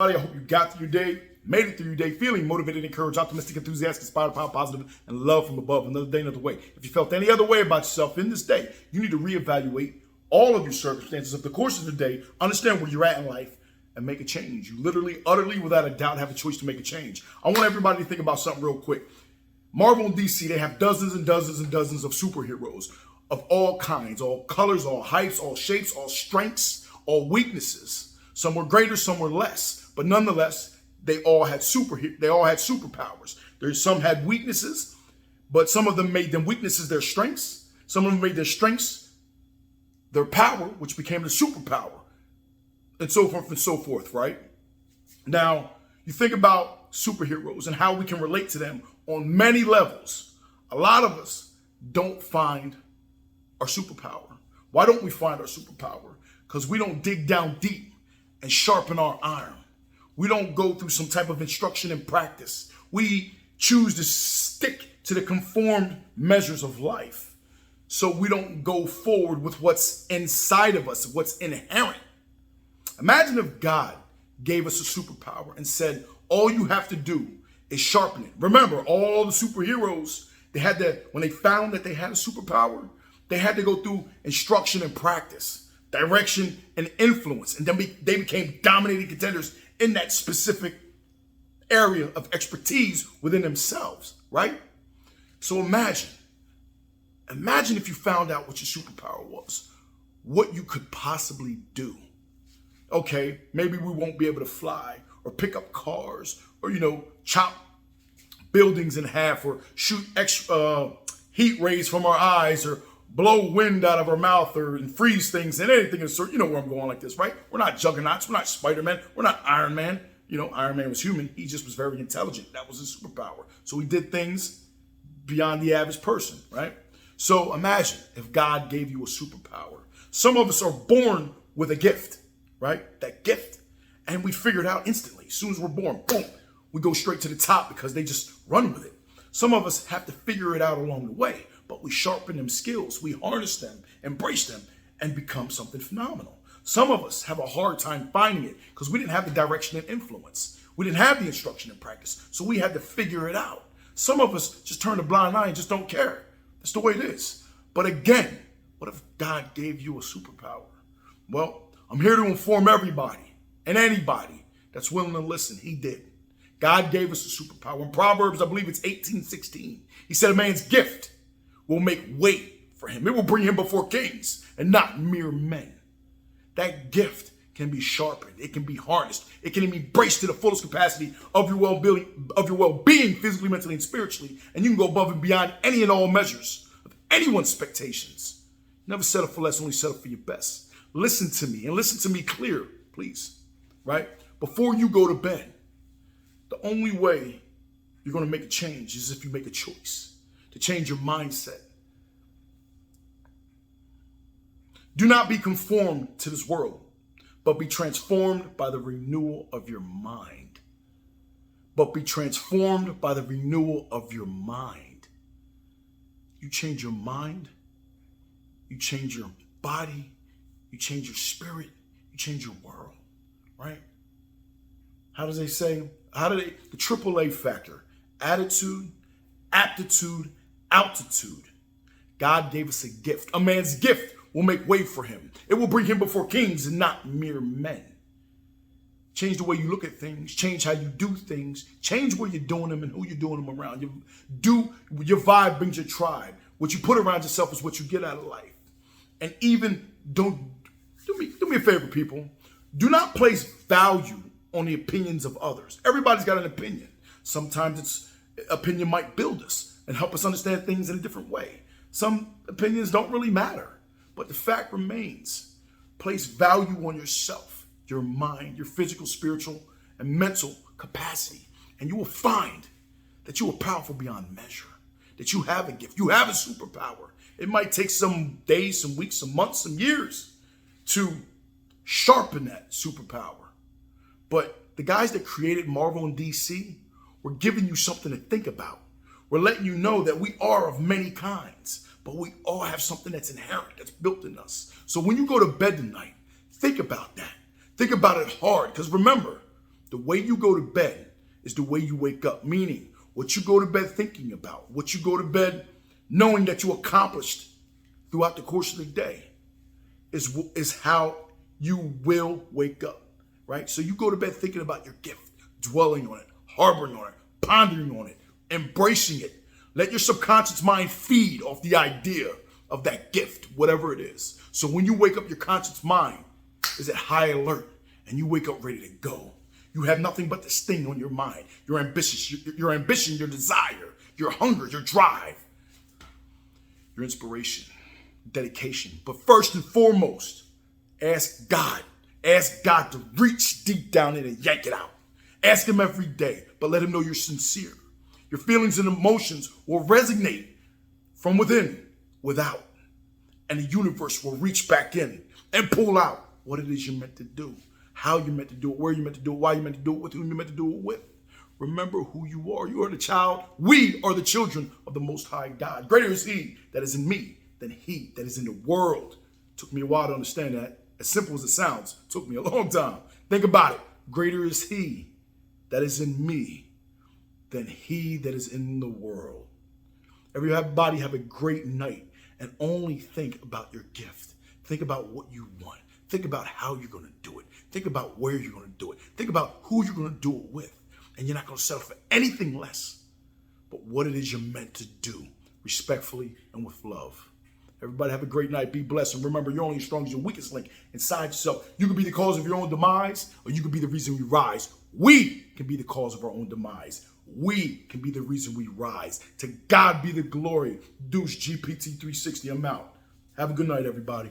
I hope you got through your day, made it through your day, feeling motivated, encouraged, optimistic, enthusiastic, inspired, power, positive, and love from above. Another day, another way. If you felt any other way about yourself in this day, you need to reevaluate all of your circumstances of the course of the day, understand where you're at in life, and make a change. You literally, utterly, without a doubt, have a choice to make a change. I want everybody to think about something real quick. Marvel and DC, they have dozens and dozens and dozens of superheroes of all kinds, all colors, all heights, all shapes, all strengths, all weaknesses. Some were greater, some were less, but nonetheless, they all had superpowers. Some had weaknesses, but some of them made them weaknesses their strengths. Some of them made their strengths their power, which became the superpower, and so forth and so forth, right? Now, you think about superheroes and how we can relate to them on many levels. A lot of us don't find our superpower. Why don't we find our superpower? Because we don't dig down deep and sharpen our iron. We don't go through some type of instruction and practice. We choose to stick to the conformed measures of life. So we don't go forward with what's inside of us, what's inherent. Imagine if God gave us a superpower and said, all you have to do is sharpen it. Remember, all the superheroes, when they found that they had a superpower, they had to go through instruction and practice, direction and influence. And then they became dominating contenders in that specific area of expertise within themselves, right? So imagine if you found out what your superpower was, what you could possibly do. Okay, maybe we won't be able to fly or pick up cars or, chop buildings in half or shoot heat rays from our eyes or blow wind out of our mouth and freeze things and anything of the sort. You know where I'm going like this, right? We're not juggernauts. We're not Spider-Man. We're not Iron Man. Iron Man was human. He just was very intelligent. That was his superpower. So he did things beyond the average person, right? So imagine if God gave you a superpower. Some of us are born with a gift, right? That gift. And we figure it out instantly. As soon as we're born, boom, we go straight to the top because they just run with it. Some of us have to figure it out along the way, but we sharpen them skills. We harness them, embrace them, and become something phenomenal. Some of us have a hard time finding it because we didn't have the direction and influence. We didn't have the instruction and practice, so we had to figure it out. Some of us just turn a blind eye and just don't care. That's the way it is. But again, what if God gave you a superpower? Well, I'm here to inform everybody and anybody that's willing to listen. He did. God gave us a superpower. In Proverbs, I believe it's 18:16. He said a man's gift will make way for him. It will bring him before kings and not mere men. That gift can be sharpened. It can be harnessed. It can be embraced to the fullest capacity of your well-being, physically, mentally, and spiritually. And you can go above and beyond any and all measures of anyone's expectations. Never settle for less, only settle for your best. Listen to me and listen to me clear, please, right? Before you go to bed, the only way you're going to make a change is if you make a choice to change your mindset. Do not be conformed to this world, but be transformed by the renewal of your mind. But be transformed by the renewal of your mind. You change your mind, you change your body, you change your spirit, you change your world, right? How does they say? The AAA factor, attitude, aptitude, altitude. God gave us a gift. A man's gift will make way for him. It will bring him before kings and not mere men. Change the way you look at things. Change how you do things. Change where you're doing them and who you're doing them around. Your vibe brings your tribe. What you put around yourself is what you get out of life. And even do me a favor, people. Do not place value on the opinions of others. Everybody's got an opinion. Sometimes opinion might build us and help us understand things in a different way. Some opinions don't really matter. But the fact remains, place value on yourself, your mind, your physical, spiritual, and mental capacity. And you will find that you are powerful beyond measure, that you have a gift, you have a superpower. It might take some days, some weeks, some months, some years to sharpen that superpower. But the guys that created Marvel and DC were giving you something to think about. We're letting you know that we are of many kinds, but we all have something that's inherent, that's built in us. So when you go to bed tonight, think about that. Think about it hard, because remember, The way you go to bed is the way you wake up, meaning what you go to bed thinking about, what you go to bed knowing that you accomplished throughout the course of the day is how you will wake up, right? So you go to bed thinking about your gift, dwelling on it, harboring on it, pondering on it, embracing it. Let your subconscious mind feed off the idea of that gift, whatever it is. So when you wake up, your conscious mind is at high alert and you wake up ready to go. You have nothing but this thing on your mind, your ambition, your desire, your hunger, your drive, your inspiration, dedication. But first and foremost, ask God to reach deep down in and yank it out. Ask him every day, but let him know you're sincere. Your feelings and emotions will resonate from within, without. And the universe will reach back in and pull out what it is you're meant to do, how you're meant to do it, where you're meant to do it, why you're meant to do it, with whom you're meant to do it with. Remember who you are. You are the child. We are the children of the Most High God. Greater is he that is in me than he that is in the world. Took me a while to understand that. As simple as it sounds, took me a long time. Think about it. Greater is he that is in me than he that is in the world. Everybody have a great night, and only think about your gift. Think about what you want. Think about how you're going to do it. Think about where you're going to do it. Think about who you're going to do it with. And you're not going to settle for anything less but what it is you're meant to do, respectfully and with love. Everybody have a great night. Be blessed. And remember, you're only as strong as your weakest link inside yourself. You can be the cause of your own demise, or you can be the reason you rise. We can be the cause of our own demise. We can be the reason we rise. To God be the glory. Deuce GPT 360. I'm out. Have a good night, everybody.